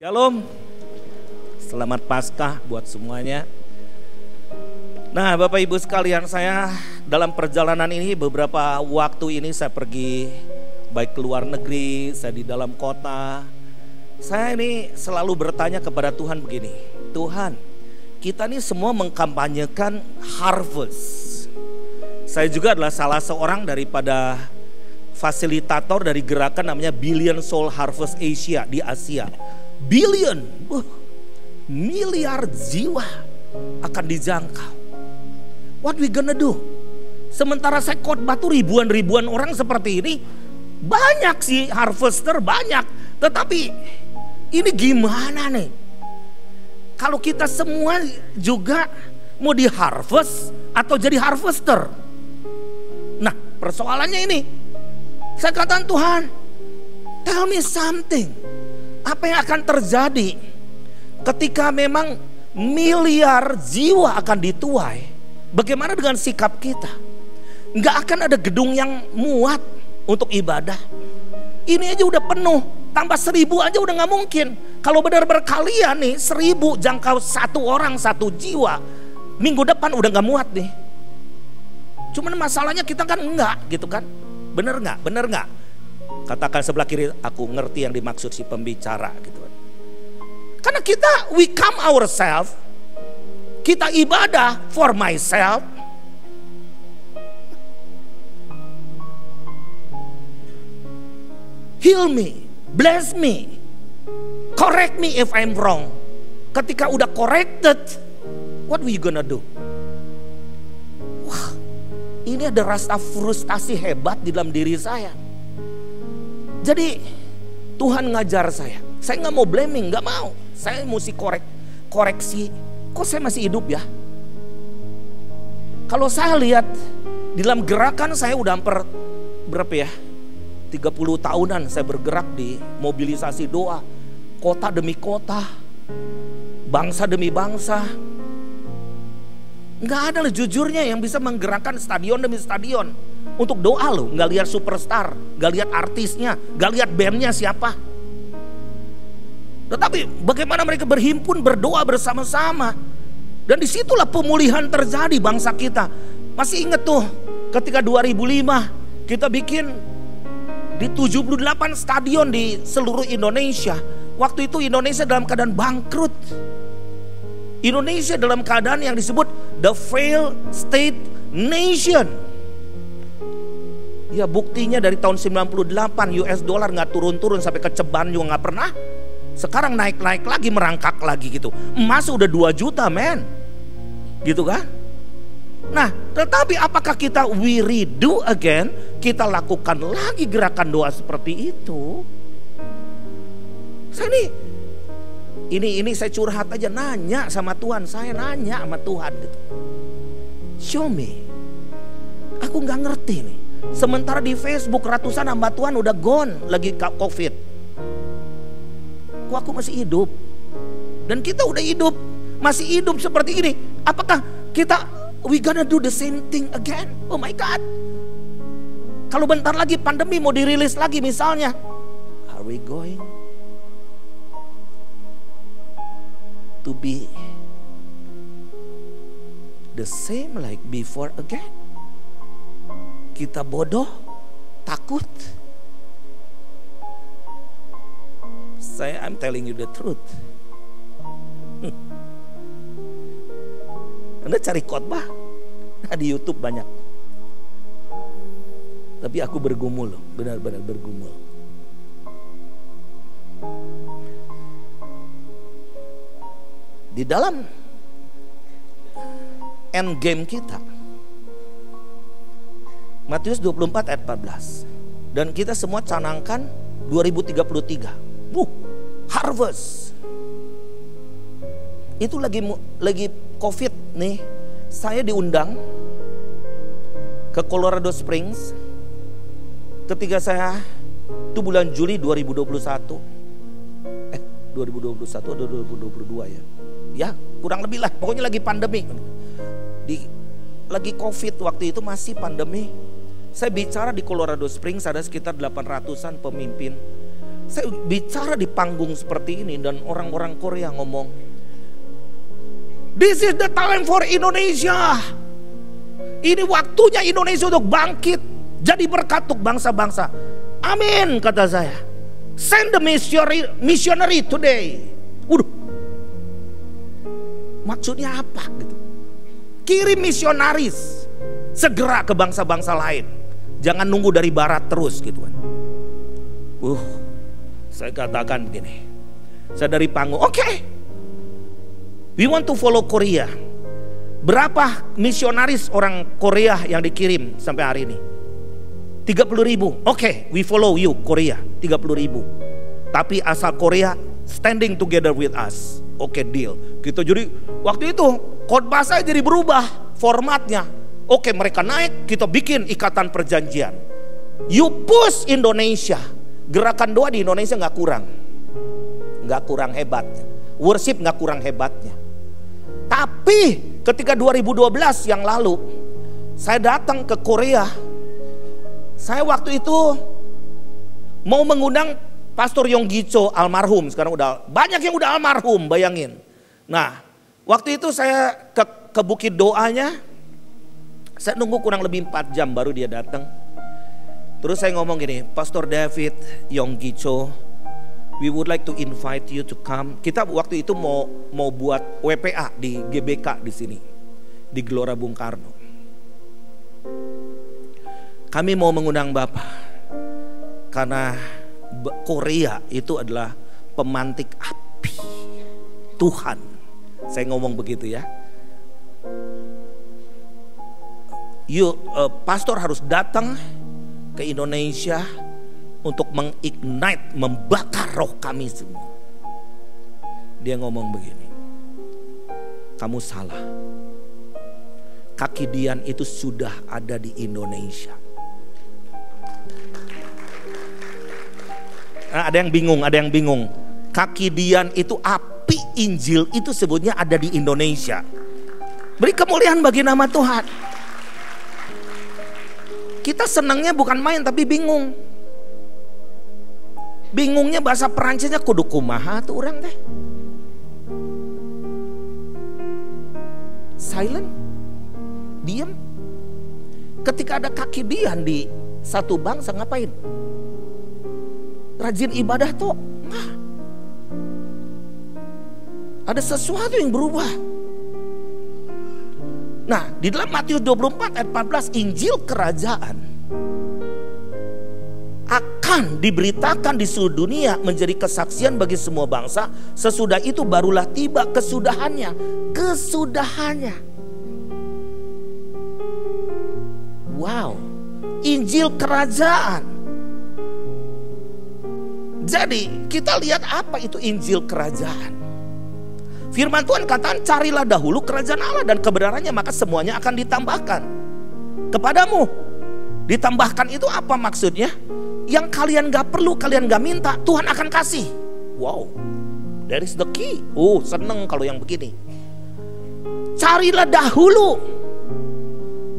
Shalom, selamat Paskah buat semuanya. Nah, Bapak Ibu sekalian, saya dalam perjalanan ini beberapa waktu ini saya pergi baik ke luar negeri, saya di dalam kota. Saya ini selalu bertanya kepada Tuhan begini, Tuhan, kita ini semua mengkampanyekan harvest. Saya juga adalah salah seorang daripada fasilitator dari gerakan namanya Billion Soul Harvest Asia di Asia. Billion, miliar jiwa akan dijangkau. What we gonna do? Sementara saya khotbah tuh ribuan orang seperti ini, banyak sih harvester, banyak. Tetapi ini gimana nih? Kalau kita semua juga mau di harvest atau jadi harvester? Nah, persoalannya ini, saya katakan Tuhan, tell me something. Apa yang akan terjadi ketika memang miliar jiwa akan dituai? Bagaimana dengan sikap kita? Nggak akan ada gedung yang muat untuk ibadah. Ini aja udah penuh, tambah 1000 aja udah nggak mungkin. Kalau benar-benar kalian nih 1000 jangkau satu orang satu jiwa, minggu depan udah nggak muat nih. Cuman masalahnya kita kan enggak gitu kan? Bener nggak? Bener nggak? Katakan sebelah kiri, aku ngerti yang dimaksud si pembicara gitu. Karena kita we come ourselves, kita ibadah for myself. Heal me, bless me, correct me if I'm wrong. Ketika udah corrected, what we gonna do? Wah, ini ada rasa frustasi hebat di dalam diri saya. Jadi Tuhan ngajar saya nggak mau blaming, nggak mau. Saya mesti koreksi. Kok saya masih hidup ya? Kalau saya lihat di dalam gerakan saya udah hampir berapa ya? 30 tahunan saya bergerak di mobilisasi doa. Kota demi kota, bangsa demi bangsa. Nggak ada lah jujurnya yang bisa menggerakkan stadion demi stadion. Untuk doa loh, nggak lihat superstar, nggak lihat artisnya, nggak lihat bandnya siapa. Tetapi bagaimana mereka berhimpun berdoa bersama-sama. Dan disitulah pemulihan terjadi bangsa kita. Masih ingat tuh ketika 2005 kita bikin di 78 stadion di seluruh Indonesia. Waktu itu Indonesia dalam keadaan bangkrut. Indonesia dalam keadaan yang disebut the failed state nation. Ya buktinya dari tahun 98 US dollar nggak turun-turun sampai ke ceban juga nggak pernah. Sekarang naik-naik lagi, merangkak lagi gitu. Emas udah 2 juta men. Gitu kan? Nah tetapi apakah kita we redo again? Kita lakukan lagi gerakan doa seperti itu? Saya ini saya curhat aja, nanya sama Tuhan. Saya nanya sama Tuhan gitu. Show me. Aku nggak ngerti nih. Sementara di Facebook ratusan hamba Tuhan udah gone lagi COVID. Kok aku masih hidup? Dan kita udah hidup, masih hidup seperti ini. Apakah kita we gonna do the same thing again? Oh my God. Kalau bentar lagi pandemi mau dirilis lagi misalnya, are we going to be the same like before again? Kita bodoh, takut. I'm telling you the truth. Anda cari khotbah di YouTube banyak. Tapi aku bergumul, benar-benar bergumul. Di dalam end game kita, Matius 24 ayat 14. Dan kita semua canangkan 2033. Harvest. Itu lagi COVID nih. Saya diundang ke Colorado Springs. Ketika saya itu bulan Juli 2021. 2021 atau 2022 ya. Ya, kurang lebih lah. Pokoknya lagi pandemi. Lagi COVID waktu itu masih pandemi. Saya bicara di Colorado Springs, ada sekitar 800-an pemimpin. Saya bicara di panggung seperti ini dan orang-orang Korea ngomong, "This is the time for Indonesia." Ini waktunya Indonesia untuk bangkit, jadi berkat untuk bangsa-bangsa. Amin, kata saya. Send the missionary today. Waduh, maksudnya apa gitu? Kirim misionaris segera ke bangsa-bangsa lain. Jangan nunggu dari barat terus gitu kan. Saya katakan begini. Saya dari panggung, oke. We want to follow Korea. Berapa misionaris orang Korea yang dikirim sampai hari ini? 30.000. Oke, we follow you Korea, 30.000. Tapi asal Korea standing together with us. Oke, deal. Gitu. Jadi waktu itu khotbah saya jadi berubah formatnya. Oke, mereka naik, kita bikin ikatan perjanjian. You push Indonesia. Gerakan doa di Indonesia nggak kurang hebatnya. Worship nggak kurang hebatnya. Tapi ketika 2012 yang lalu saya datang ke Korea, saya waktu itu mau mengundang Pastor Yonggi Cho almarhum, sekarang udah banyak yang udah almarhum, bayangin. Nah, waktu itu saya ke bukit doanya, saya nunggu kurang lebih 4 jam baru dia datang. Terus saya ngomong gini, Pastor David Yonggi Cho, we would like to invite you to come. Kita waktu itu mau buat WPA di GBK di sini, di Gelora Bung Karno. Kami mau mengundang Bapak karena Korea itu adalah pemantik api Tuhan. Saya ngomong begitu ya. Pastor harus datang ke Indonesia untuk mengignite, membakar roh kami semua. Dia ngomong begini, kamu salah. Kaki Dian itu sudah ada di Indonesia. Nah, ada yang bingung. Kaki Dian itu api Injil itu sebutnya ada di Indonesia. Beri kemuliaan bagi nama Tuhan. Kita senangnya bukan main tapi bingung. Bingungnya bahasa Perancisnya kudu kumaha tuh orang teh. Silent. Diam. Ketika ada kaki Dian di satu bangsa ngapain? Rajin ibadah tuh. Ada sesuatu yang berubah. Nah, di dalam Matius 24 ayat 14, Injil kerajaan akan diberitakan di seluruh dunia menjadi kesaksian bagi semua bangsa. Sesudah itu barulah tiba kesudahannya. Wow, Injil kerajaan. Jadi kita lihat apa itu Injil kerajaan. Firman Tuhan katakan, carilah dahulu kerajaan Allah dan kebenarannya, maka semuanya akan ditambahkan kepadamu. Ditambahkan itu apa maksudnya? Yang kalian gak perlu, kalian gak minta, Tuhan akan kasih. Wow, that is the key. Seneng kalau yang begini. Carilah dahulu.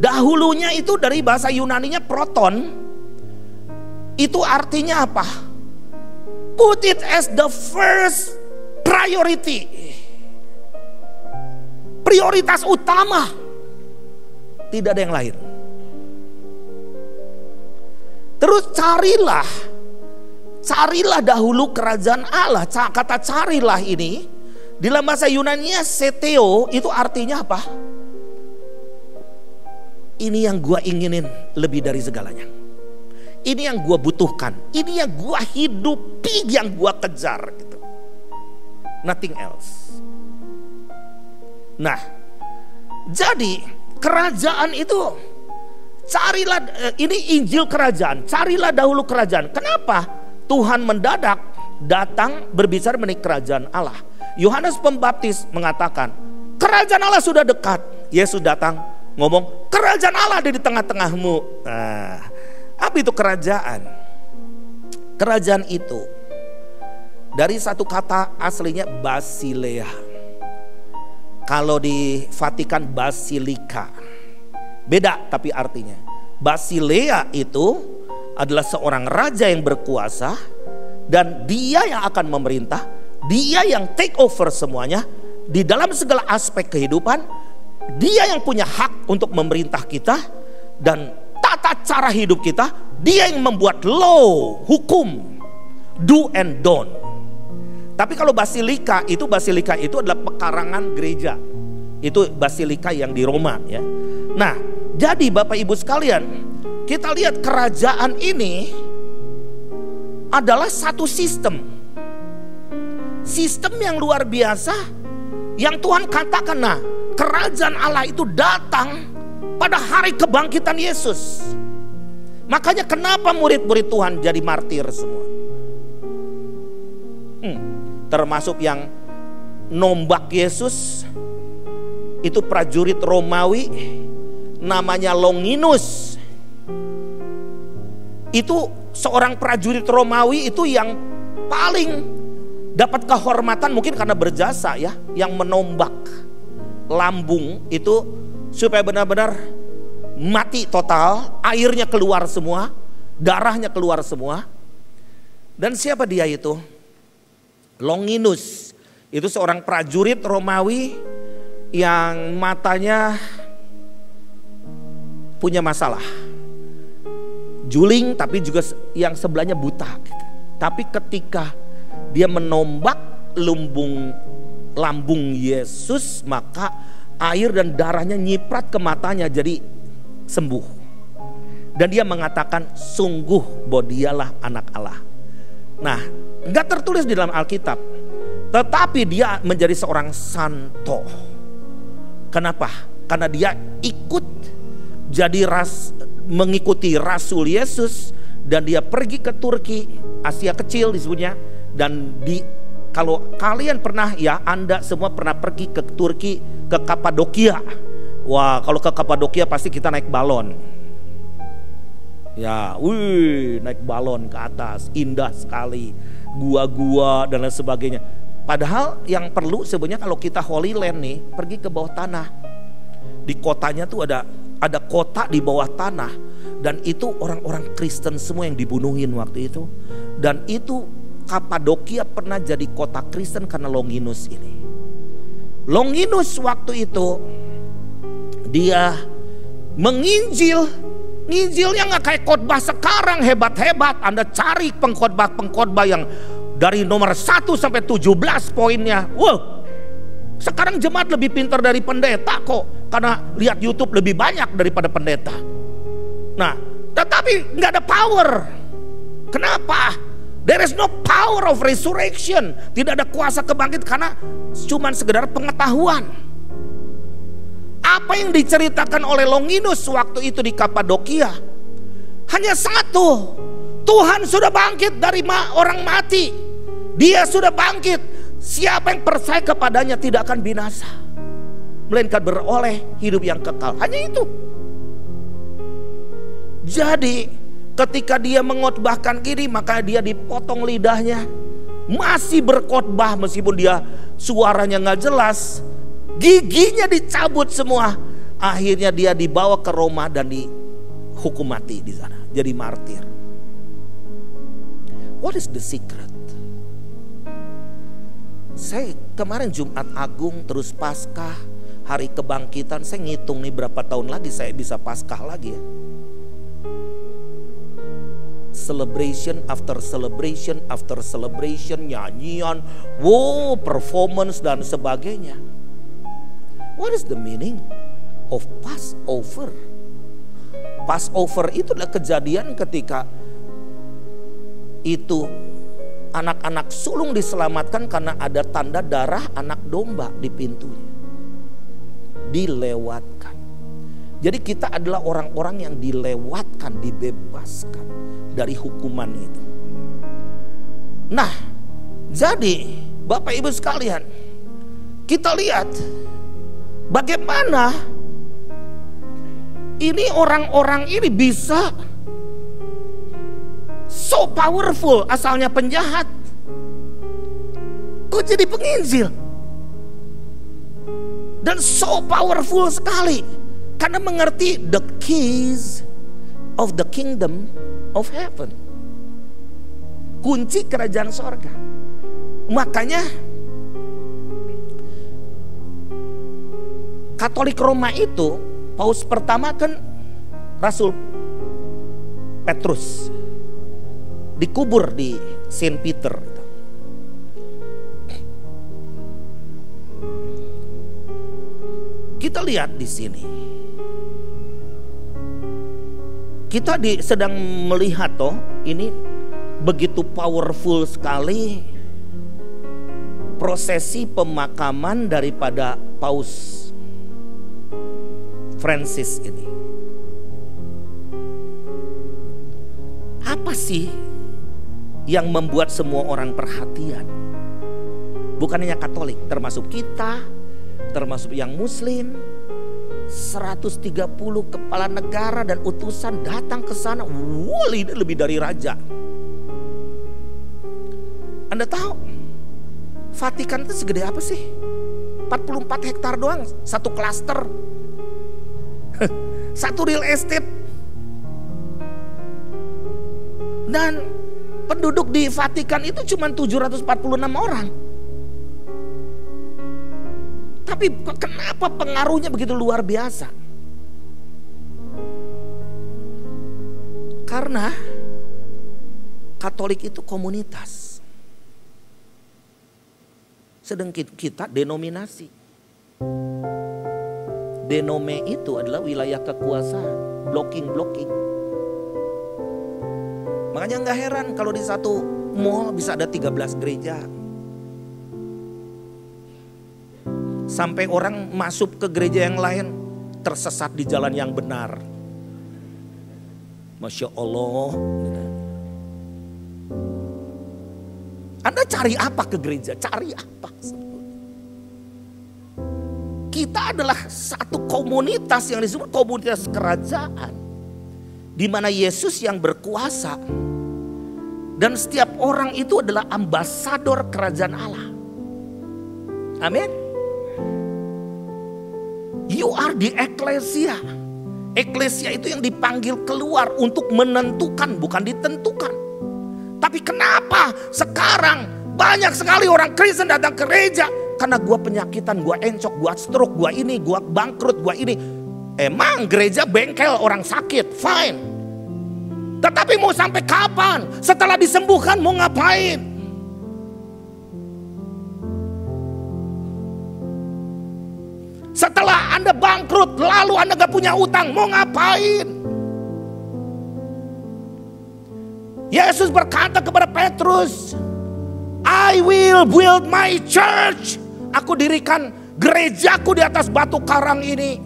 Dahulunya itu dari bahasa Yunaninya proton. Itu artinya apa? Put it as the first priority. Prioritas utama. Tidak ada yang lain. Terus carilah dahulu kerajaan Allah. Kata carilah ini dalam bahasa Yunani seteo itu artinya apa? Ini yang gua inginin lebih dari segalanya. Ini yang gua butuhkan. Ini yang gua hidupi, yang gua kejar gitu. Nothing else. Nah, jadi kerajaan itu carilah, ini Injil kerajaan, carilah dahulu kerajaan. Kenapa Tuhan mendadak datang berbicara mengenai kerajaan Allah? Yohanes Pembaptis mengatakan, kerajaan Allah sudah dekat. Yesus datang ngomong, kerajaan Allah ada di tengah-tengahmu. Nah, apa itu kerajaan? Kerajaan itu dari satu kata aslinya Basilea. Kalau di Vatikan Basilika, beda tapi artinya. Basilea itu adalah seorang raja yang berkuasa Dan dia yang akan memerintah, dia yang take over semuanya. Di dalam segala aspek kehidupan, dia yang punya hak untuk memerintah kita. Dan tata cara hidup kita, dia yang membuat law, hukum, do and don't. Tapi kalau basilika itu adalah pekarangan gereja. Itu basilika yang di Roma ya. Nah, jadi Bapak Ibu sekalian, kita lihat kerajaan ini adalah satu sistem. Sistem yang luar biasa, yang Tuhan katakan, nah, kerajaan Allah itu datang pada hari kebangkitan Yesus. Makanya kenapa murid-murid Tuhan jadi martir semua? Termasuk yang nombak Yesus, itu prajurit Romawi namanya Longinus. Itu seorang prajurit Romawi itu yang paling dapat kehormatan mungkin karena berjasa ya, yang menombak lambung itu supaya benar-benar mati total, airnya keluar semua, darahnya keluar semua. Dan siapa dia itu? Longinus. Itu seorang prajurit Romawi yang matanya punya masalah, juling, tapi juga yang sebelahnya buta. Tapi ketika dia menombak lambung Yesus, maka air dan darahnya nyiprat ke matanya jadi sembuh. Dan dia mengatakan, sungguh bahwa dialah anak Allah. Nah, enggak tertulis di dalam Alkitab, tetapi dia menjadi seorang santo. Kenapa? Karena dia ikut jadi mengikuti Rasul Yesus, dan dia pergi ke Turki, Asia Kecil disebutnya. Dan kalau kalian pernah ya, Anda semua pernah pergi ke Turki, ke Kapadokia. Wah, kalau ke Kapadokia pasti kita naik balon. Ya, naik balon ke atas, indah sekali, gua-gua dan lain sebagainya. Padahal yang perlu sebenarnya kalau kita Holy Land nih, pergi ke bawah tanah. Di kotanya tuh ada kota di bawah tanah, dan itu orang-orang Kristen semua yang dibunuhin waktu itu. Dan itu Kapadokia pernah jadi kota Kristen karena Longinus ini. Longinus waktu itu dia menginjil. Nginjilnya gak kayak khotbah sekarang hebat-hebat. Anda cari pengkhotbah yang dari nomor 1 sampai 17 poinnya. Wow, sekarang jemaat lebih pintar dari pendeta kok, karena lihat YouTube lebih banyak daripada pendeta. Nah, tetapi gak ada power. Kenapa? There is no power of resurrection. Tidak ada kuasa kebangkit karena cuman sekedar pengetahuan. Apa yang diceritakan oleh Longinus waktu itu di Kapadokia hanya satu: Tuhan sudah bangkit dari orang mati. Dia sudah bangkit. Siapa yang percaya kepadanya tidak akan binasa, melainkan beroleh hidup yang kekal. Hanya itu. Jadi ketika dia mengotbahkan gini, maka dia dipotong lidahnya. Masih berkhotbah meskipun dia suaranya gak jelas. Giginya dicabut semua. Akhirnya dia dibawa ke Roma dan dihukum mati di sana, jadi martir. What is the secret? Saya kemarin Jumat Agung, terus Paskah, hari kebangkitan, saya ngitung nih berapa tahun lagi saya bisa Paskah lagi ya. Celebration after celebration after celebration, nyanyian, wow, performance dan sebagainya. What is the meaning of Passover? Passover itu adalah kejadian ketika itu anak-anak sulung diselamatkan karena ada tanda darah anak domba di pintunya. Dilewatkan. Jadi kita adalah orang-orang yang dilewatkan, dibebaskan dari hukuman itu. Nah, jadi Bapak Ibu sekalian, kita lihat bagaimana ini orang-orang ini bisa so powerful, asalnya penjahat kok jadi penginjil. Dan so powerful sekali karena mengerti the keys of the kingdom of heaven. kunci kerajaan sorga. Makanya Katolik Roma itu, Paus pertama kan Rasul Petrus, dikubur di Saint Peter. Kita lihat di sini, kita sedang melihat ini begitu powerful sekali prosesi pemakaman daripada Paus Francis ini. Apa sih yang membuat semua orang perhatian? Bukan hanya Katolik, termasuk kita, termasuk yang Muslim. 130 kepala negara dan utusan datang ke sana. Ini lebih dari raja. Anda tahu Vatikan itu segede apa sih? 44 hektar doang, satu klaster. Satu real estate. Dan penduduk di Vatikan itu cuma 746 orang. Tapi kenapa pengaruhnya begitu luar biasa? Karena Katolik itu komunitas. Sedangkan kita denominasi. Denome itu adalah wilayah kekuasaan, blocking. Makanya nggak heran kalau di satu mall bisa ada 13 gereja. Sampai orang masuk ke gereja yang lain tersesat di jalan yang benar. Masya Allah. Anda cari apa ke gereja? Cari apa? Kita adalah satu komunitas yang disebut komunitas kerajaan. Di mana Yesus yang berkuasa. Dan setiap orang itu adalah ambasador kerajaan Allah. Amin. You are the ecclesia. Eklesia itu yang dipanggil keluar untuk menentukan, bukan ditentukan. Tapi kenapa sekarang banyak sekali orang Kristen datang ke gereja? Karena gua penyakitan, gua encok, gua stroke, gua ini, gua bangkrut, gua ini. Emang gereja bengkel orang sakit, fine. Tetapi mau sampai kapan? Setelah disembuhkan mau ngapain? Setelah Anda bangkrut, lalu Anda gak punya utang, mau ngapain? Yesus berkata kepada Petrus, I will build my church. Aku dirikan gerejaku di atas batu karang ini.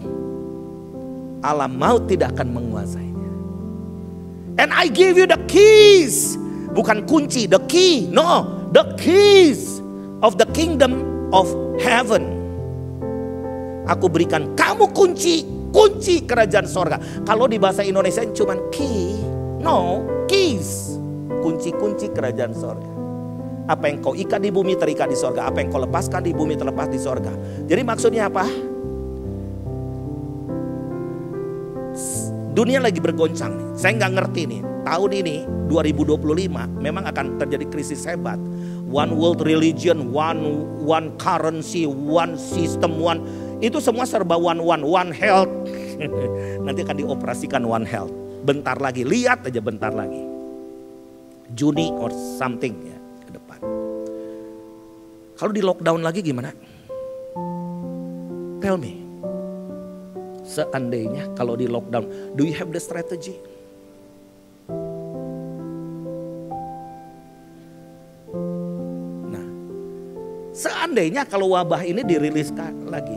Alam maut tidak akan menguasainya. And I give you the keys. Bukan kunci, the key. No, the keys of the kingdom of heaven. Aku berikan kamu kunci kerajaan sorga. Kalau di bahasa Indonesia cuma key, no, keys. Kunci-kunci kerajaan sorga. Apa yang kau ikat di bumi terikat di sorga. Apa yang kau lepaskan di bumi terlepas di sorga. Jadi maksudnya apa? Dunia lagi bergoncang nih. Saya nggak ngerti nih. Tahun ini 2025 memang akan terjadi krisis hebat. One world religion, one currency, one system, one. Itu semua serba one health. Nanti akan dioperasikan one health. Bentar lagi, lihat aja bentar lagi. Juni or something ya ke depan. Kalau di lockdown lagi gimana? Tell me. Seandainya kalau di lockdown, do you have the strategy? Nah, seandainya kalau wabah ini diriliskan lagi.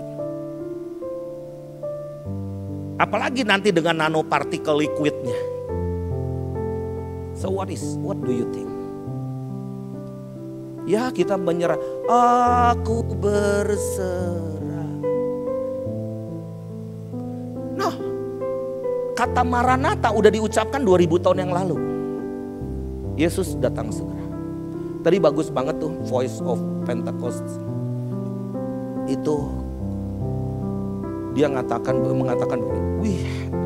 Apalagi nanti dengan nanopartikel liquidnya. So what do you think? Ya kita menyerah. Aku berserah. Nah, kata Maranatha udah diucapkan 2000 tahun yang lalu. Yesus datang segera. Tadi bagus banget tuh Voice of Pentecost. Itu dia mengatakan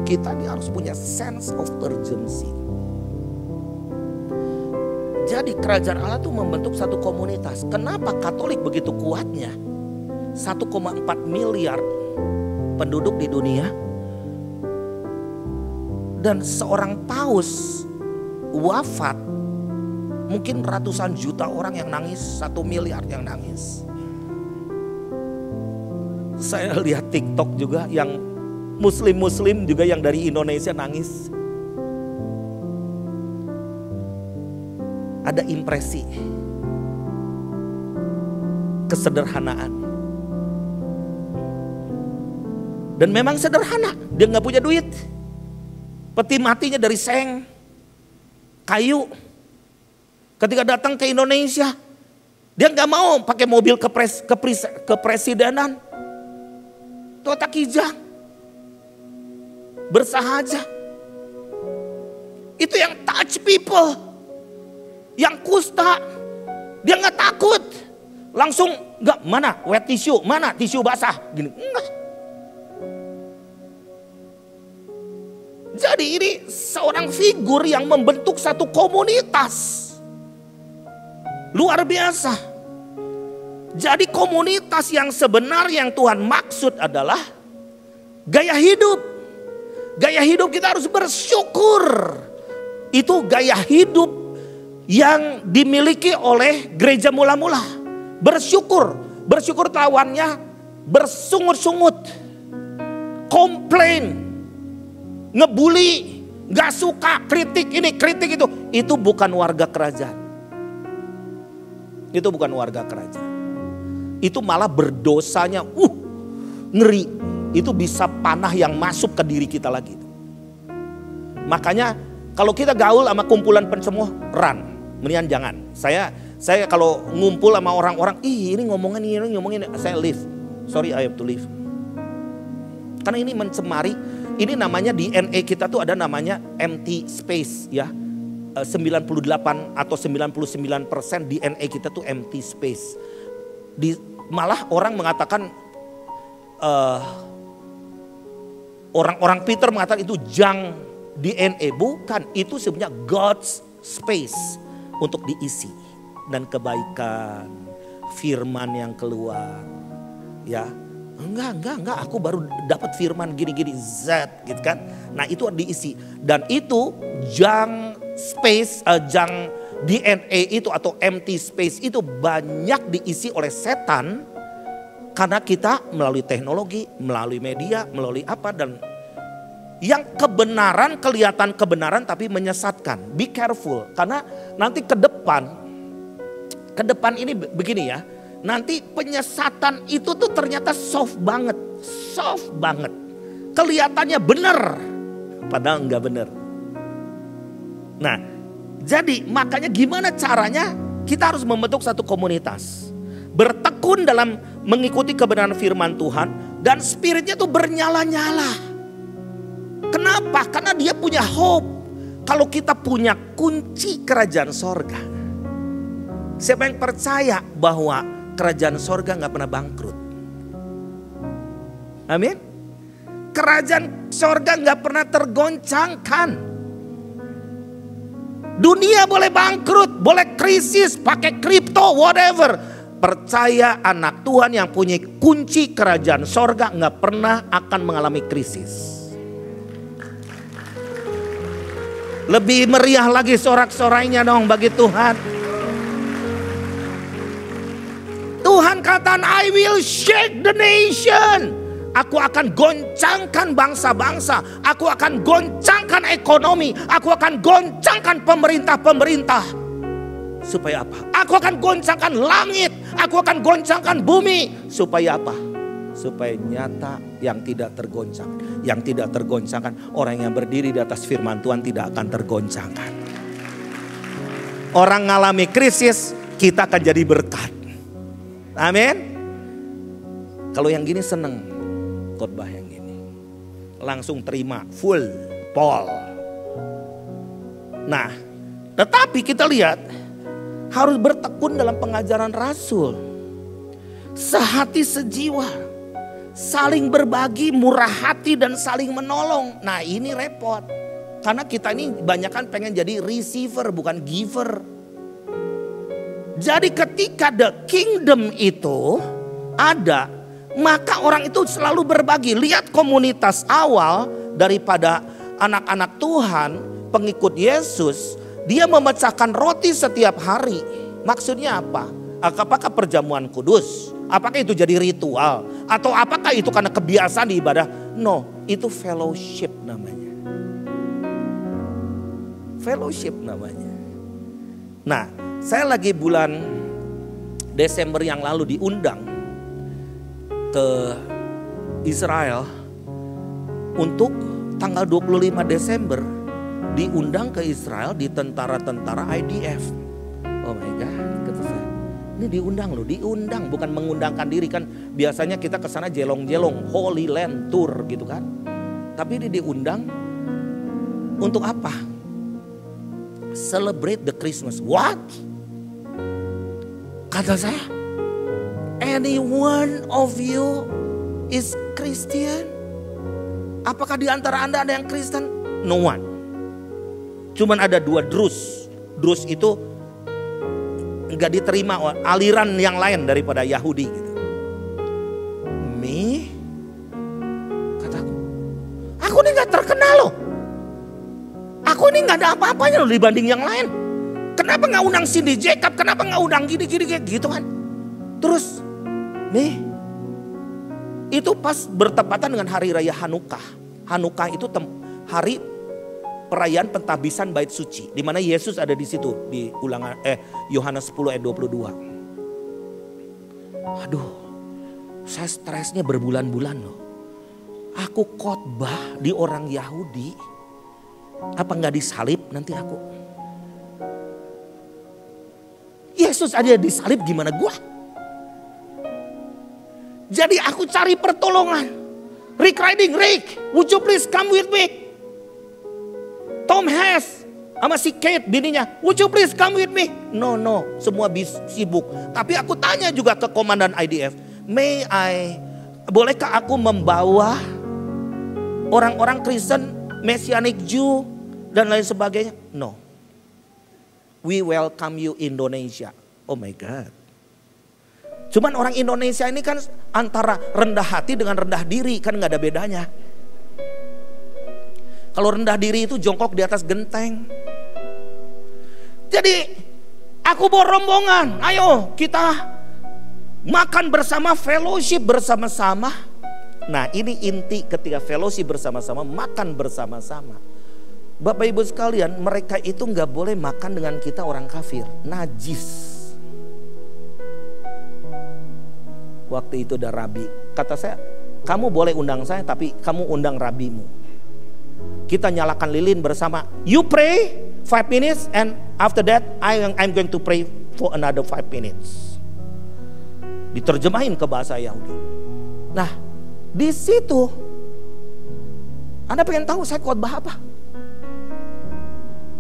kita ini harus punya sense of urgency. Jadi kerajaan Allah tuh membentuk satu komunitas. Kenapa Katolik begitu kuatnya? 1,4 miliar penduduk di dunia. Dan seorang paus wafat, mungkin ratusan juta orang yang nangis, 1 miliar yang nangis. Saya lihat TikTok juga yang muslim juga yang dari Indonesia nangis. Ada impresi kesederhanaan. Dan memang sederhana, dia nggak punya duit. Peti matinya dari seng, kayu. Ketika datang ke Indonesia, dia nggak mau pakai mobil kepresidenan. Toyota Kijang, bersahaja. Itu yang touch people. Yang kusta, dia nggak takut, langsung nggak, mana wet tissue, mana tisu basah, gini, enggak. Jadi ini seorang figur yang membentuk satu komunitas, luar biasa. Jadi komunitas yang sebenarnya yang Tuhan maksud adalah gaya hidup. Gaya hidup kita harus bersyukur. Itu gaya hidup yang dimiliki oleh gereja mula-mula. Bersyukur. Bersyukur lawannya bersungut-sungut, komplain, ngebully, gak suka, kritik ini, kritik itu. Itu bukan warga kerajaan. Itu bukan warga kerajaan. Itu malah berdosanya, ngeri. Itu bisa panah yang masuk ke diri kita lagi. Makanya kalau kita gaul sama kumpulan pencemooh, run. Mendingan jangan. Saya kalau ngumpul sama orang-orang, ini ngomongin, saya leave. Sorry, I have to leave. Karena ini mencemari, ini namanya DNA kita tuh ada namanya empty space ya. 98 atau 99% DNA kita tuh empty space. Malah orang mengatakan, orang-orang Peter mengatakan itu junk DNA. Bukan, itu sebenarnya God's space untuk diisi. Dan kebaikan, firman yang keluar. Ya, enggak, aku baru dapat firman gini-gini, Z gitu kan. Nah itu diisi. Dan itu junk space, junk DNA itu atau empty space itu banyak diisi oleh setan. Karena kita melalui teknologi, melalui media, melalui apa dan yang kebenaran kelihatan kebenaran tapi menyesatkan. Be careful karena nanti ke depan ini begini ya. Nanti penyesatan itu tuh ternyata soft banget. Kelihatannya benar padahal enggak benar. Nah, jadi makanya gimana caranya kita harus membentuk satu komunitas. Bertekun dalam mengikuti kebenaran firman Tuhan dan spiritnya tuh bernyala-nyala. Kenapa? Karena dia punya hope. Kalau kita punya kunci kerajaan sorga. Siapa yang percaya bahwa kerajaan sorga gak pernah bangkrut? Amin. Kerajaan sorga gak pernah tergoncangkan. Dunia boleh bangkrut, boleh krisis, pakai kripto, whatever. Percaya anak Tuhan yang punya kunci kerajaan sorga gak pernah akan mengalami krisis. Lebih meriah lagi sorak-sorainya dong bagi Tuhan. Tuhan kata, I will shake the nation. Aku akan goncangkan bangsa-bangsa. Aku akan goncangkan ekonomi. Aku akan goncangkan pemerintah-pemerintah. Supaya apa? Aku akan goncangkan langit. Aku akan goncangkan bumi. Supaya apa? Supaya nyata yang tidak tergoncang. Yang tidak tergoncangkan, orang yang berdiri di atas firman Tuhan tidak akan tergoncangkan. Orang ngalami krisis, kita akan jadi berkat. Amin. Kalau yang gini seneng khotbah yang gini. Langsung terima full Paul. Nah, tetapi kita lihat harus bertekun dalam pengajaran Rasul. Sehati sejiwa. Saling berbagi, murah hati dan saling menolong. Nah ini repot. Karena kita ini banyak kan pengen jadi receiver bukan giver. Jadi ketika the kingdom itu ada, maka orang itu selalu berbagi. Lihat komunitas awal daripada anak-anak Tuhan, pengikut Yesus, dia memecahkan roti setiap hari. Maksudnya apa? Apakah perjamuan kudus? Apakah itu jadi ritual? Atau apakah itu karena kebiasaan di ibadah? No, itu fellowship namanya. Fellowship namanya. Nah, saya lagi bulan Desember yang lalu diundang ke Israel untuk tanggal 25 Desember diundang ke Israel di tentara-tentara IDF. Oh my God, kata saya. Ini diundang loh, diundang, bukan mengundangkan diri kan. Biasanya kita ke sana jelong-jelong, Holy Land Tour gitu kan. Tapi ini diundang untuk apa? Celebrate the Christmas. What? Kata saya, any one of you is Christian? Apakah di antara Anda ada yang Kristen? No one. Cuman ada 2 drus. Drus itu nggak diterima aliran yang lain daripada Yahudi gitu. Me? Kataku, aku ini nggak terkenal loh. Aku ini nggak ada apa-apanya loh dibanding yang lain. Kenapa nggak undang Cindy Jacob? Kenapa nggak undang gini-gini gitu kan? Terus, nih, itu pas bertepatan dengan hari raya Hanukkah. Hanukkah itu hari perayaan pentabisan bait suci, di mana Yesus ada di situ di Yohanes 10 ayat 22. Aduh, saya stresnya berbulan-bulan loh. Aku khotbah di orang Yahudi, apa nggak disalib nanti aku? Yesus aja disalib, gimana gua? Jadi aku cari pertolongan. Rick Riding, Rick, would you please come with me? Tom Hess sama si Kate bininya, would you please come with me? No, semua sibuk. Tapi aku tanya juga ke komandan IDF, bolehkah aku membawa orang-orang Kristen, Messianic Jew dan lain sebagainya? No. We welcome you Indonesia. Oh my God. Cuman orang Indonesia ini kan antara rendah hati dengan rendah diri, kan gak ada bedanya. Kalau rendah diri itu jongkok di atas genteng. Jadi aku bawa rombongan, ayo kita makan bersama, fellowship bersama-sama. Nah ini inti ketika fellowship bersama-sama, makan bersama-sama. Bapak Ibu sekalian, mereka itu gak boleh makan dengan kita orang kafir, najis. Waktu itu ada rabi, kata saya, kamu boleh undang saya tapi kamu undang rabimu. Kita nyalakan lilin bersama. You pray 5 minutes and after that I'm going to pray for another 5 minutes. Diterjemahin ke bahasa Yahudi. Nah, di situ Anda pengen tahu saya khotbah apa?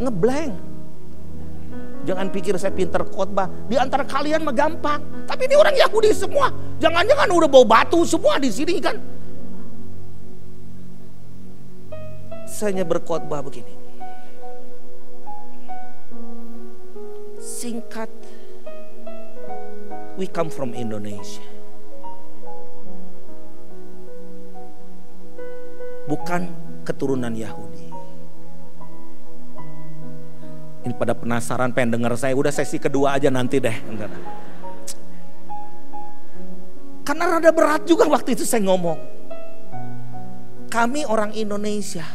Ngeblank. Jangan pikir saya pinter khotbah. Di antara kalian mah gampang. Tapi ini orang Yahudi semua. Jangan-jangan udah bawa batu semua di sini kan. Saya berkhotbah begini. Singkat, we come from Indonesia. Bukan keturunan Yahudi. Ini pada penasaran pengen denger saya. Udah sesi kedua aja nanti deh. Karena rada berat juga waktu itu saya ngomong. Kami orang Indonesia.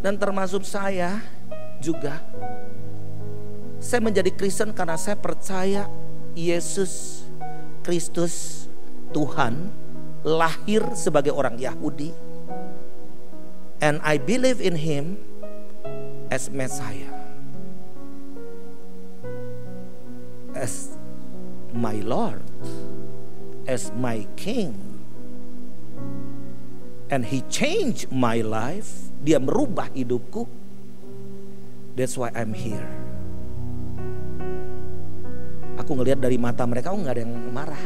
Dan termasuk saya juga. Saya menjadi Kristen karena saya percaya Yesus Kristus Tuhan lahir sebagai orang Yahudi. And I believe in Him as Messiah, as my Lord, as my King. And He changed my life. Dia merubah hidupku. That's why I'm here. Aku ngelihat dari mata mereka, oh nggak ada yang marah.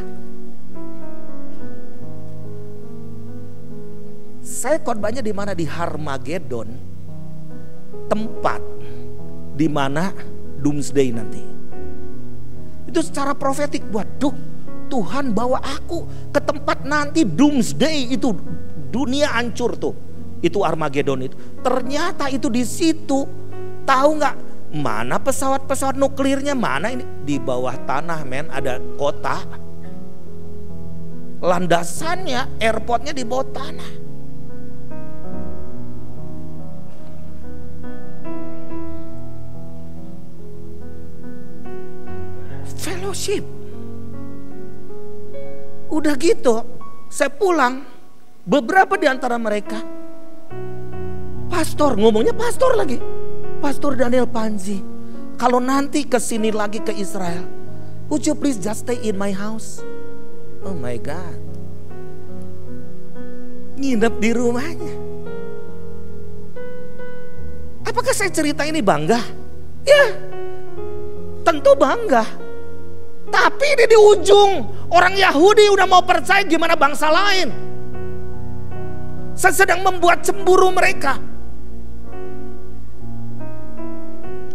Saya khotbahnya di mana? Di Harmagedon, tempat di mana doomsday nanti. Itu secara profetik. Waduh, Tuhan bawa aku ke tempat nanti doomsday itu, dunia hancur tuh. Itu Armageddon itu. Ternyata itu di situ. Tahu nggak mana pesawat-pesawat nuklirnya, mana ini di bawah tanah, men, ada kota. Landasannya, airportnya di bawah tanah. Fellowship. Udah gitu, saya pulang, beberapa di antara mereka pastor, ngomongnya pastor lagi. Pastor Daniel Panji, kalau nanti kesini lagi ke Israel, would you please just stay in my house? Oh my God. Nginep di rumahnya. Apakah saya cerita ini bangga? Ya, tentu bangga. Tapi ini di ujung, orang Yahudi udah mau percaya, gimana bangsa lain? Saya sedang membuat cemburu mereka.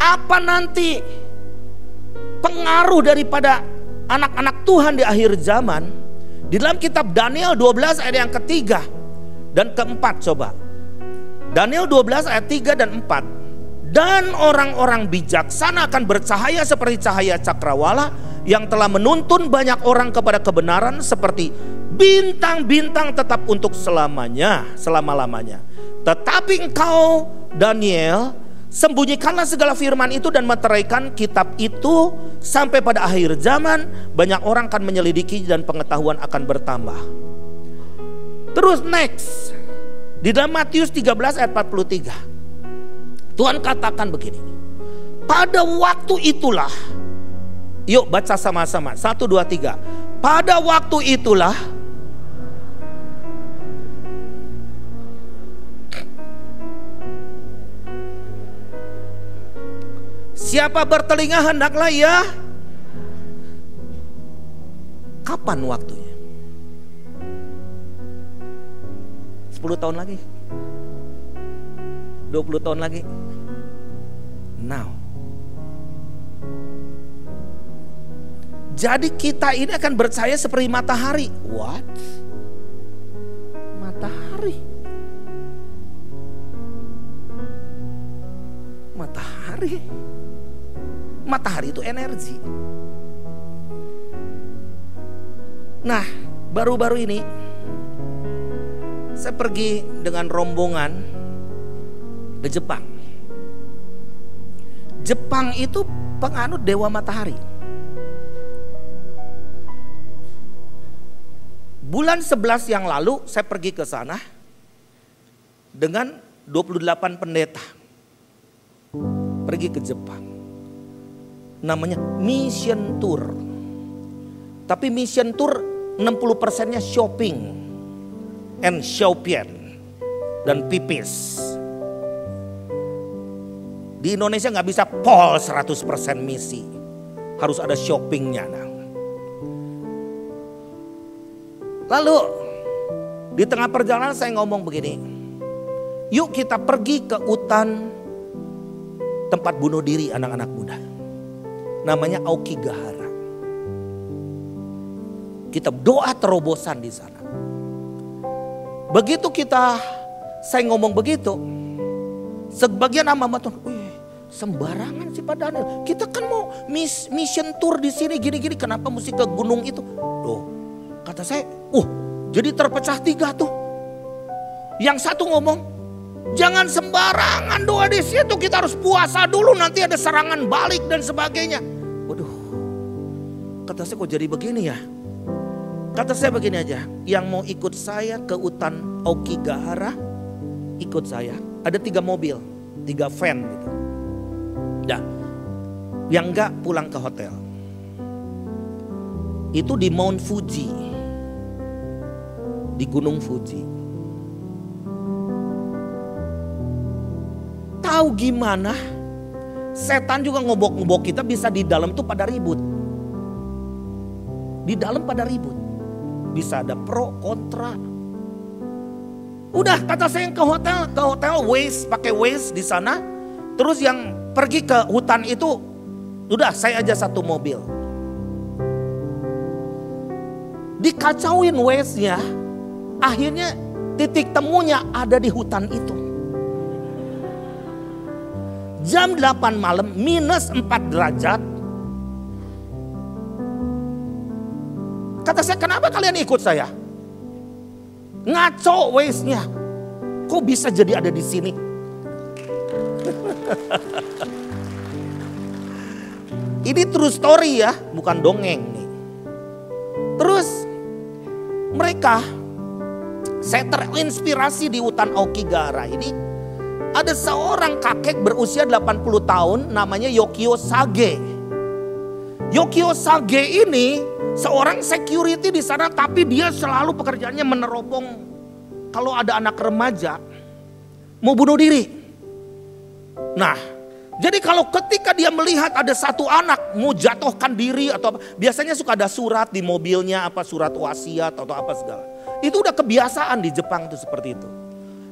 Apa nanti pengaruh daripada anak-anak Tuhan di akhir zaman? Di dalam kitab Daniel 12 ayat yang ketiga dan keempat, coba. Daniel 12 ayat 3 dan 4. Dan orang-orang bijaksana akan bercahaya seperti cahaya cakrawala yang telah menuntun banyak orang kepada kebenaran, seperti bintang-bintang tetap untuk selamanya, selama-lamanya. Tetapi engkau, Daniel, sembunyikanlah segala firman itu dan meteraikan kitab itu sampai pada akhir zaman. Banyak orang akan menyelidiki dan pengetahuan akan bertambah. Terus next, di dalam Matius 13 ayat 43, Tuhan katakan begini. Pada waktu itulah, yuk baca sama-sama, 1, 2, 3. Pada waktu itulah siapa bertelinga hendaklah ya. Kapan waktunya? 10 tahun lagi? 20 tahun lagi? Now. Jadi kita ini akan percaya seperti matahari. What? Matahari? Matahari? Matahari itu energi. Nah, baru-baru ini saya pergi dengan rombongan ke Jepang. Jepang itu penganut dewa matahari. Bulan 11 yang lalu saya pergi ke sana dengan 28 pendeta. Pergi ke Jepang. Namanya mission tour. Tapi mission tour 60%-nya shopping and shopian dan pipis. Di Indonesia nggak bisa pol 100% misi. Harus ada shoppingnya. Lalu di tengah perjalanan saya ngomong begini. Yuk kita pergi ke hutan tempat bunuh diri anak-anak muda. Namanya Aokigahara. Kita doa terobosan di sana. Begitu saya ngomong begitu, sebagian hamba Tuhan, sembarangan sih Pak Daniel. Kita kan mau mission tour di sini gini-gini, kenapa mesti ke gunung itu? Loh, kata saya, jadi terpecah 3 tuh. Yang satu ngomong, jangan sembarangan doa di situ, kita harus puasa dulu, nanti ada serangan balik dan sebagainya. Waduh, kata saya kok jadi begini ya? Kata saya begini aja, yang mau ikut saya ke hutan Aokigahara, ikut saya. Ada 3 mobil, 3 van gitu. Nah, yang enggak pulang ke hotel. Itu di Mount Fuji, di Gunung Fuji. Tahu gimana? Setan juga ngobok-ngobok kita, bisa di dalam tuh pada ribut. Di dalam pada ribut. Bisa ada pro kontra. Udah kata saya yang ke hotel Waze, pakai Waze di sana. Terus yang pergi ke hutan itu, udah saya aja 1 mobil. Dikacauin Waze-nya, akhirnya titik temunya ada di hutan itu. Jam 8 malam, minus 4 derajat. Kata saya, kenapa kalian ikut saya? Ngaco Waze-nya. Kok bisa jadi ada di sini? Ini true story ya, bukan dongeng nih. Terus mereka, saya terinspirasi di hutan Aokigahara ini. Ada seorang kakek berusia 80 tahun namanya Yokio Sage. Yokio Sage ini seorang security di sana, tapi dia selalu pekerjaannya meneropong kalau ada anak remaja mau bunuh diri. Nah, jadi kalau ketika dia melihat ada satu anak mau jatuhkan diri atau apa, biasanya suka ada surat di mobilnya, apa surat wasiat atau apa segala. Itu udah kebiasaan di Jepang tuh seperti itu.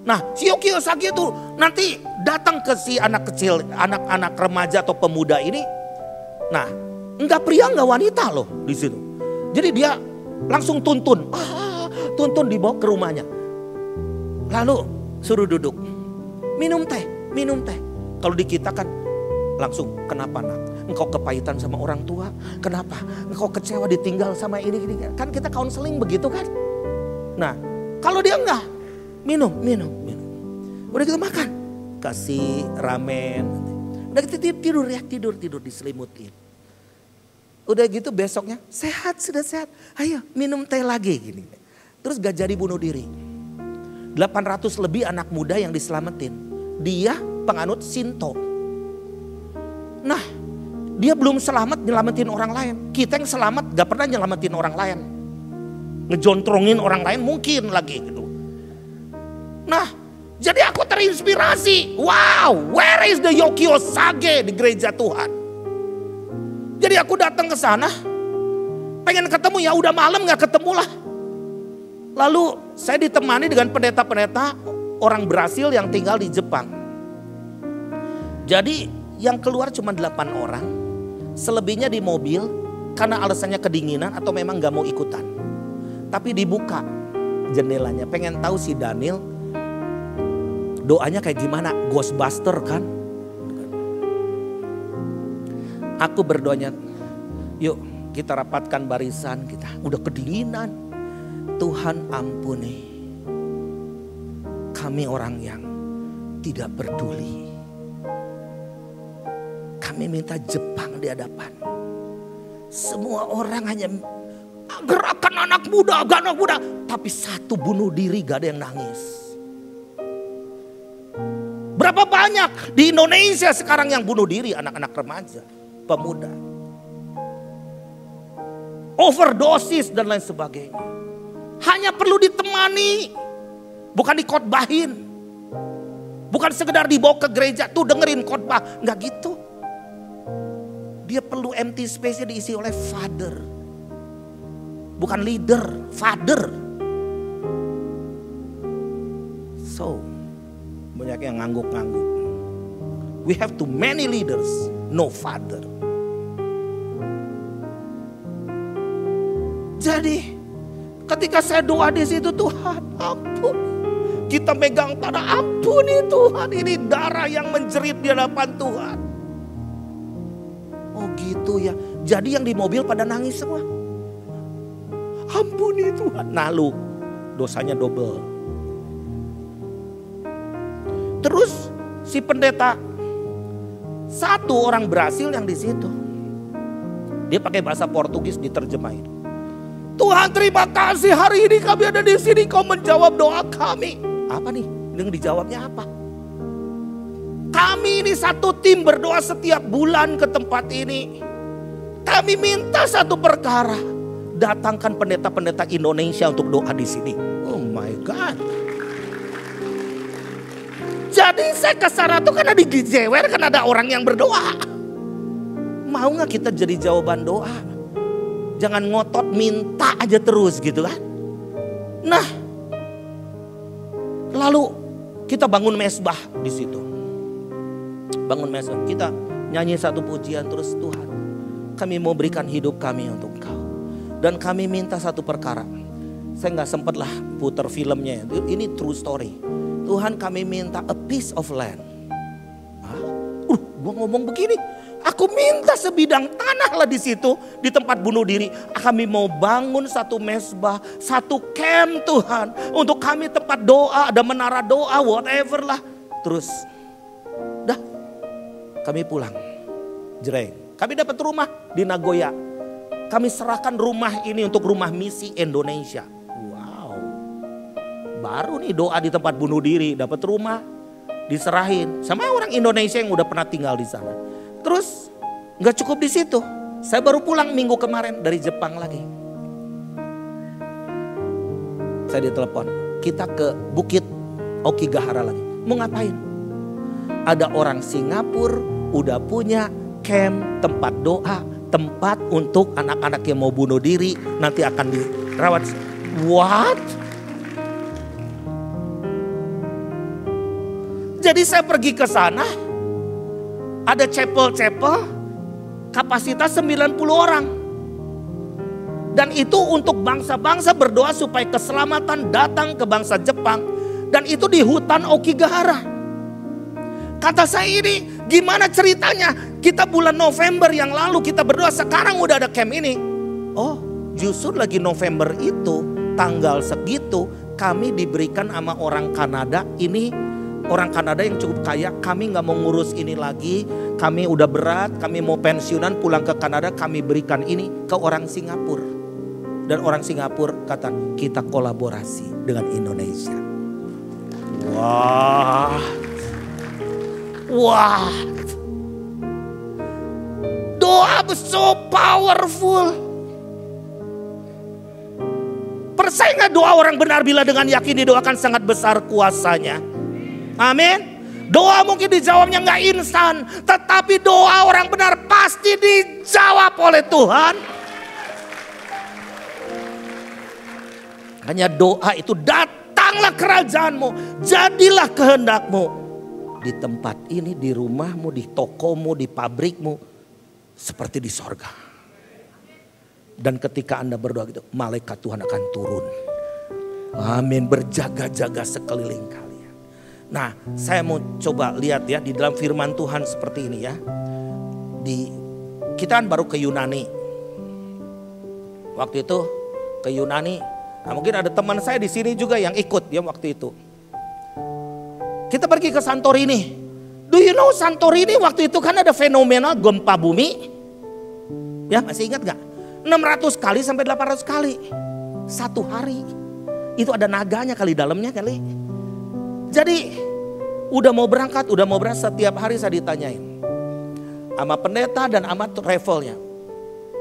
Nah, si Yokio Sage itu nanti datang ke si anak kecil, anak-anak remaja atau pemuda ini. Nah, enggak pria enggak wanita loh di situ. Jadi dia langsung tuntun, tuntun dibawa ke rumahnya. Lalu suruh duduk, minum teh, minum teh. Kalau di kita kan langsung, kenapa nak? Engkau kepahitan sama orang tua, kenapa? Engkau kecewa ditinggal sama ini. Kan kita counseling begitu kan? Nah, kalau dia enggak, minum. Udah gitu makan, kasih ramen. Udah gitu tidur diselimutin. Udah gitu besoknya sudah sehat. Ayo minum teh lagi gini. Terus gak jadi bunuh diri. 800 lebih anak muda yang diselamatin. Dia penganut Shinto. Nah, dia belum selamat nyelamatin orang lain. Kita yang selamat gak pernah nyelamatin orang lain. Ngejontrongin orang lain mungkin lagi gitu. Nah, jadi aku terinspirasi. Wow, where is the Yokio Sage di gereja Tuhan? Jadi aku datang ke sana, pengen ketemu, ya udah malam gak ketemu lah. Lalu saya ditemani dengan pendeta-pendeta orang Brasil yang tinggal di Jepang. Jadi yang keluar cuma 8 orang, selebihnya di mobil karena alasannya kedinginan atau memang gak mau ikutan. Tapi dibuka jendelanya, pengen tahu si Daniel doanya kayak gimana, Ghostbuster kan. Aku berdoanya, yuk kita rapatkan barisan kita, udah kedinginan. Tuhan ampuni kami orang yang tidak peduli. Kami minta Jepang di hadapan. Semua orang hanya gerakan anak muda. Tapi satu bunuh diri gak ada yang nangis. Berapa banyak di Indonesia sekarang yang bunuh diri, anak-anak remaja, pemuda. Overdosis dan lain sebagainya. Hanya perlu ditemani, bukan dikhotbahin. Bukan sekedar dibawa ke gereja tuh dengerin khotbah, enggak gitu. Dia perlu empty space-nya diisi oleh father. Bukan leader, father. So, banyak yang ngangguk-ngangguk. We have too many leaders, no father. Jadi ketika saya doa di situ, Tuhan ampun. Kita megang tanah, ampuni Tuhan. Ini darah yang menjerit di hadapan Tuhan. Oh gitu ya. Jadi yang di mobil pada nangis semua. Ampuni Tuhan. Nah lu dosanya double. Terus si pendeta, satu orang Brasil yang di situ, dia pakai bahasa Portugis diterjemahin. Tuhan terima kasih hari ini kami ada di sini, kau menjawab doa kami. Apa nih? Yang dijawabnya apa? Kami ini satu tim berdoa setiap bulan ke tempat ini. Kami minta satu perkara, datangkan pendeta-pendeta Indonesia untuk doa di sini. Oh my God. Jadi saya ke sana tuh karena di Gijewer kan ada orang yang berdoa. Mau gak kita jadi jawaban doa? Jangan ngotot minta aja terus gitu kan. Nah, lalu kita bangun mesbah di situ. Bangun mesbah, kita nyanyi satu pujian terus, Tuhan kami mau berikan hidup kami untuk Engkau. Dan kami minta satu perkara. Saya nggak sempat lah putar filmnya. Ini true story. Tuhan, kami minta a piece of land. Gue ngomong begini. Aku minta sebidang tanah lah di situ, di tempat bunuh diri. Kami mau bangun satu mesbah, satu camp Tuhan. Untuk kami tempat doa, ada menara doa, whatever lah. Terus, dah kami pulang. Jreng. Kami dapat rumah di Nagoya. Kami serahkan rumah ini untuk rumah misi Indonesia. Wow. Baru nih doa di tempat bunuh diri, dapat rumah, diserahin sama orang Indonesia yang udah pernah tinggal di sana. Terus nggak cukup di situ. Saya baru pulang minggu kemarin dari Jepang lagi. Saya ditelepon, kita ke Bukit Okigahara lagi. Mau ngapain? Ada orang Singapura udah punya camp, tempat doa, tempat untuk anak-anak yang mau bunuh diri, nanti akan dirawat. What? Jadi saya pergi ke sana, ada chapel-chapel, kapasitas 90 orang. Dan itu untuk bangsa-bangsa berdoa supaya keselamatan datang ke bangsa Jepang. Dan itu di hutan Okigahara. Kata saya ini, gimana ceritanya? Kita bulan November yang lalu kita berdoa, sekarang udah ada camp ini. Oh, justru lagi November itu, tanggal segitu, kami diberikan sama orang Kanada ini. Orang Kanada yang cukup kaya, kami gak mau ngurus ini lagi. Kami udah berat, kami mau pensiunan pulang ke Kanada. Kami berikan ini ke orang Singapura. Dan orang Singapura kata, kita kolaborasi dengan Indonesia. Wah. Wah. Doa so powerful. Percaya gak doa orang benar bila dengan yakin didoakan sangat besar kuasanya? Amin. Doa mungkin dijawabnya nggak instan, tetapi doa orang benar pasti dijawab oleh Tuhan. Hanya doa itu, datanglah kerajaanmu, jadilah kehendakmu. Di tempat ini, di rumahmu, di tokomu, di pabrikmu, seperti di sorga. Dan ketika Anda berdoa gitu, malaikat Tuhan akan turun. Amin, berjaga-jaga sekeliling kalian. Nah, saya mau coba lihat ya di dalam firman Tuhan seperti ini ya. Kita kan baru ke Yunani. Waktu itu ke Yunani. Nah, mungkin ada teman saya di sini juga yang ikut ya waktu itu. Kita pergi ke Santorini. Do you know Santorini waktu itu kan ada fenomena gempa bumi. Ya, masih ingat gak? 600 kali sampai 800 kali. Satu hari. Itu ada naganya kali dalamnya kali. Jadi udah mau berangkat setiap hari saya ditanyain. Sama pendeta dan sama travelnya.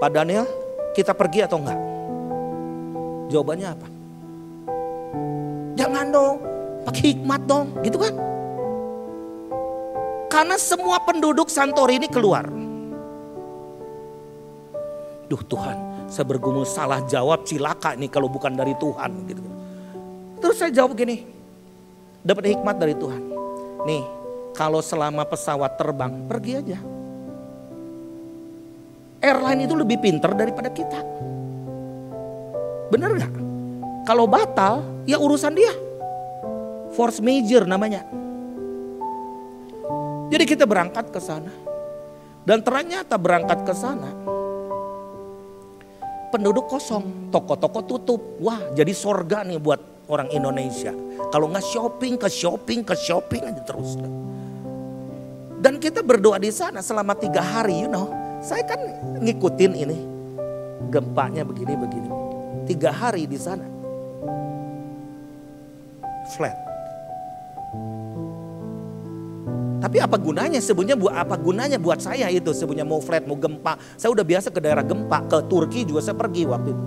Pak Daniel, kita pergi atau enggak? Jawabannya apa? Jangan dong, pakai hikmat dong, gitu kan? Karena semua penduduk Santorini keluar. Duh Tuhan, saya bergumul salah jawab, cilaka nih kalau bukan dari Tuhan. Gitu. Terus saya jawab gini. Dapat hikmat dari Tuhan. Nih, kalau selama pesawat terbang, pergi aja. Airline itu lebih pintar daripada kita. Bener gak? Kalau batal, ya urusan dia. Force major namanya. Jadi kita berangkat ke sana. Dan ternyata berangkat ke sana, penduduk kosong, toko-toko tutup. Wah, jadi sorga nih buat orang Indonesia. Kalau nggak shopping aja terus. Dan kita berdoa di sana selama 3 hari, Saya kan ngikutin ini. Gempanya begini. 3 hari di sana. Flat. Tapi apa gunanya buat saya itu sebenarnya mau flat, mau gempa. Saya udah biasa ke daerah gempa, ke Turki juga saya pergi waktu itu.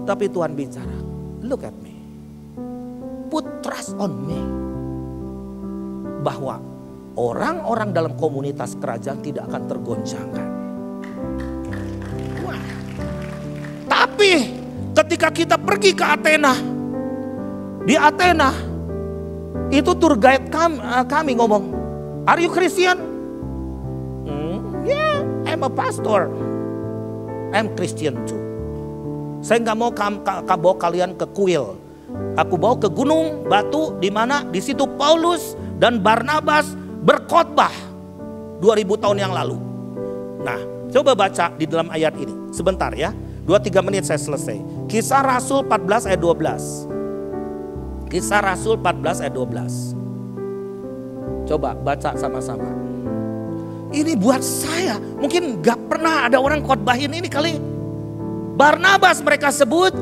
Tapi Tuhan bicara, look at me. Put trust on me. Bahwa orang-orang dalam komunitas kerajaan tidak akan tergoncangkan. Wah. Tapi ketika kita pergi ke Athena. Di Athena. Itu tour guide kami ngomong. Are you Christian? Yeah, I'm a pastor. I'm Christian too. Saya nggak mau bawa kalian ke kuil. Aku bawa ke gunung batu, di mana di situ Paulus dan Barnabas berkhotbah 2000 tahun yang lalu. Nah, coba baca di dalam ayat ini. Sebentar ya, 2-3 menit saya selesai. Kisah Rasul 14 ayat 12. Kisah Rasul 14 ayat 12. Coba baca sama-sama. Ini buat saya, mungkin gak pernah ada orang khotbahin ini kali. Barnabas mereka sebut,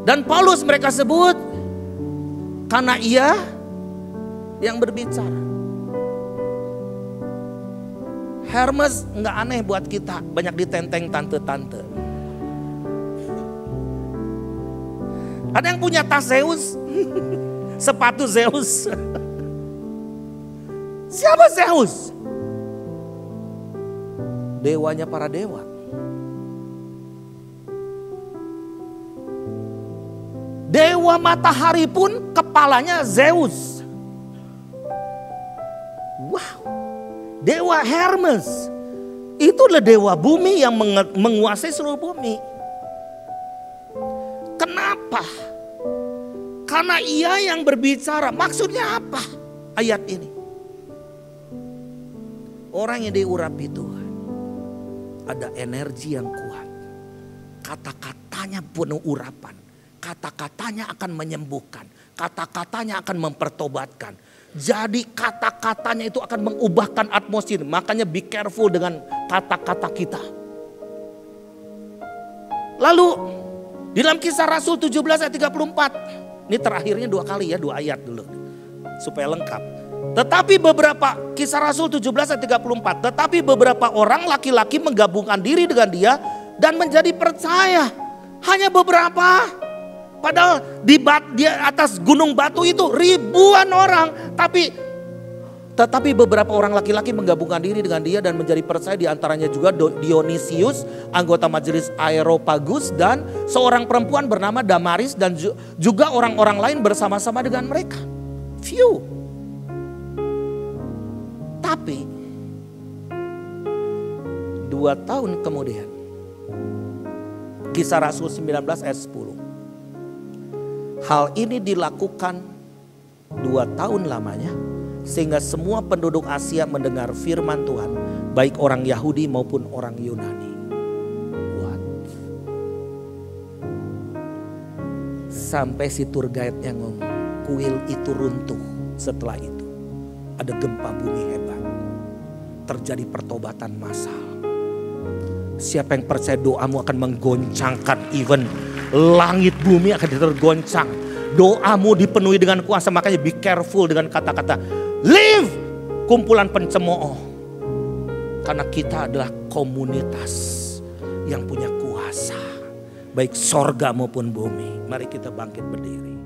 dan Paulus mereka sebut, karena ia yang berbicara. Hermes gak aneh buat kita, banyak ditenteng tante-tante. Ada yang punya tas Zeus, sepatu Zeus. Siapa Zeus? Dewanya para dewa. Dewa matahari pun kepalanya Zeus. Wow. Dewa Hermes. Itulah dewa bumi yang menguasai seluruh bumi. Kenapa? Karena ia yang berbicara. Maksudnya apa ayat ini? Orang yang diurapi Tuhan ada energi yang kuat. Kata-katanya penuh urapan. Kata-katanya akan menyembuhkan. Kata-katanya akan mempertobatkan. Jadi kata-katanya itu akan mengubahkan atmosfer. Makanya be careful dengan kata-kata kita. Lalu di dalam Kisah Rasul 17 ayat 34. Ini terakhirnya 2 kali ya, 2 ayat dulu. Supaya lengkap. Tetapi beberapa, Kisah Rasul 17 ayat 34. Tetapi beberapa orang laki-laki menggabungkan diri dengan dia dan menjadi percaya. Hanya beberapa. Padahal di atas gunung batu itu ribuan orang. Tetapi beberapa orang laki-laki menggabungkan diri dengan dia dan menjadi percaya, di antaranya juga Dionysius, anggota majelis Areopagus, dan seorang perempuan bernama Damaris, dan juga orang-orang lain bersama-sama dengan mereka. Few. Tapi 2 tahun kemudian, Kisah Rasul 19 ayat 10. Hal ini dilakukan 2 tahun lamanya, sehingga semua penduduk Asia mendengar firman Tuhan, baik orang Yahudi maupun orang Yunani. What? Sampai si tour guide-nya ngomong, kuil itu runtuh. Setelah itu ada gempa bumi hebat, terjadi pertobatan massal. Siapa yang percaya doamu akan menggoncangkan, even langit bumi akan tergoncang. Doamu dipenuhi dengan kuasa. Makanya be careful dengan kata-kata leave kumpulan pencemooh. Karena kita adalah komunitas yang punya kuasa, baik sorga maupun bumi. Mari kita bangkit berdiri.